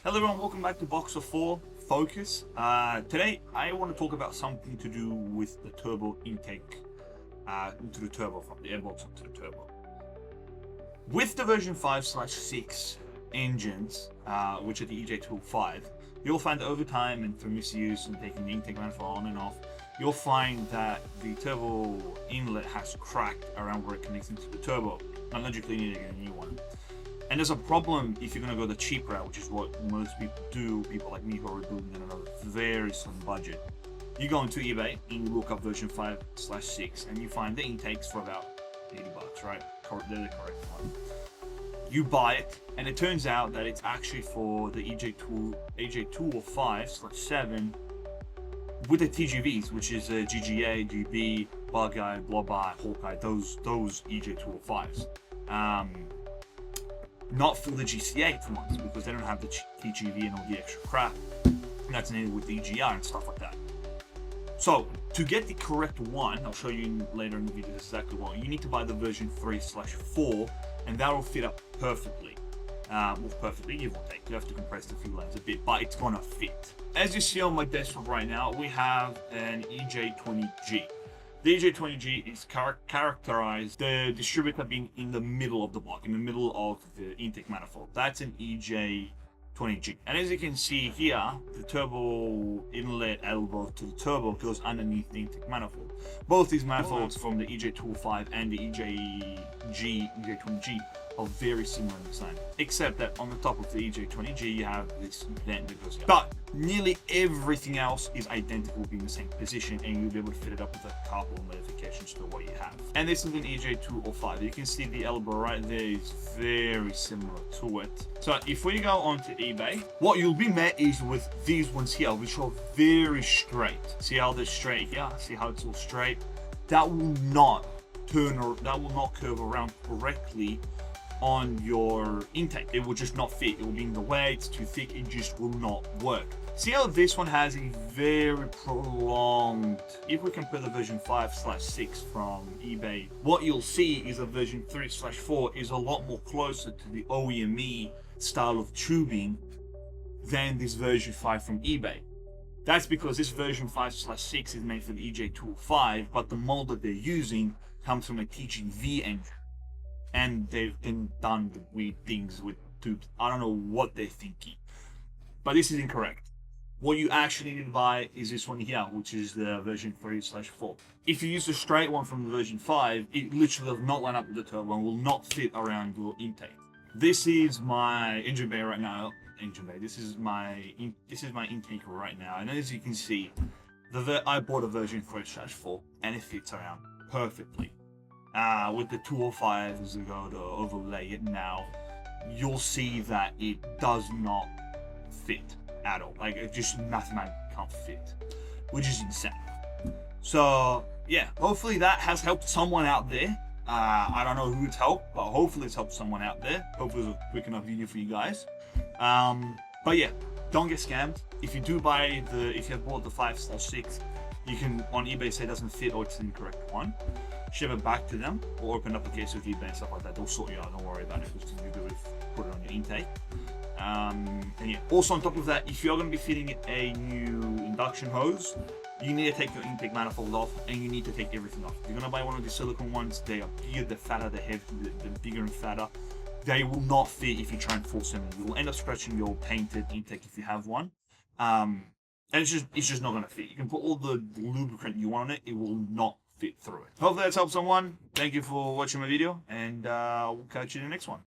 Hello everyone, welcome back to Boxer 4 Focus. Today I want to talk about something to do with the turbo intake into the turbo, from the airbox into the turbo. With the version 5/6 engines, which are the EJ205, you'll find over time and through misuse and taking the intake manifold on and off, you'll find that the turbo inlet has cracked around where it connects into the turbo. And logically you need to get a new one. And there's a problem if you're going to go the cheap route, which is what most people do, people like me who are doing it on a very slim budget. You go into eBay and you look up version 5/6 and you find the intakes for about 80 bucks, right? They're the correct one. You buy it and it turns out that it's actually for the EJ205/7 with the TGVs, which is GG8, GB, Bug-Eye, Blob-Eye, Hawkeye, those EJ205s. Not for the GC8 ones, because they don't have the TGV and all the extra crap that's needed with the EGR and stuff like that. So, to get the correct one, I'll show you later in the video exactly what, you need to buy the version 3/4, and that will fit up perfectly. Well, perfectly, give or take. You have to compress the fuel lines a bit, but it's gonna fit. As you see on my desktop right now, we have an EJ20G. The EJ20G is characterized, the distributor being in the middle of the block, in the middle of the intake manifold. That's an EJ20G. And as you can see here, the turbo inlet elbow to the turbo goes underneath the intake manifold. Both these manifolds from the EJ205 and the EJ20G are very similar in design, except that on the top of the EJ20G you have this vent that goes out. But nearly everything else is identical, being the same position, and you'll be able to fit it up with a couple of modifications to what you have. And this is an EJ205. You can see the elbow right there is very similar to it. So if we go onto eBay, what you'll be met is with these ones here, which are very straight. See how they're straight here? See how it's all straight? That will not turn, or that will not curve around correctly on your intake. It will just not fit. It will be in the way, it's too thick, it just will not work. See how this one has a very prolonged, if we compare the version 5/6 from eBay, what you'll see is a version 3/4 is a lot more closer to the OEME style of tubing than this version 5 from eBay. That's because this version 5/6 is made for the EJ205, but the mold that they're using comes from a TGV engine. And they've been done weird things with tubes. I don't know what they're thinking, but this is incorrect. What you actually need to buy is this one here, which is the version 3/4. If you use the straight one from the version 5, it literally does not line up with the turbo and will not fit around your intake. This is my engine bay right now. This is my intake right now, and as you can see, I bought a version 3/4, and it fits around perfectly. With the 205 as we go to overlay it now, you'll see that it does not fit at all. Like, it just mathematically can't fit, which is insane. So yeah, hopefully that has helped someone out there. I don't know who it's helped, but hopefully it's helped someone out there. Hopefully it's a quick enough video for you guys. But yeah, don't get scammed. If you do buy if you have bought the 5/6, you can on eBay say it doesn't fit or it's the incorrect one. Ship it back to them or open up a case with eBay and stuff like that. They'll sort you out, don't worry about it. Just you do it, put it on your intake. And yeah, also on top of that, if you're going to be fitting a new induction hose, you need to take your intake manifold off and you need to take everything off. If you're going to buy one of the silicone ones, they are bigger, they're fatter, they're bigger and fatter. They will not fit if you try and force them in. You will end up scratching your painted intake if you have one. And it's just not going to fit. You can put all the lubricant you want on it, it will not fit through it. Hopefully that's helped someone. Thank you for watching my video, and we'll catch you in the next one.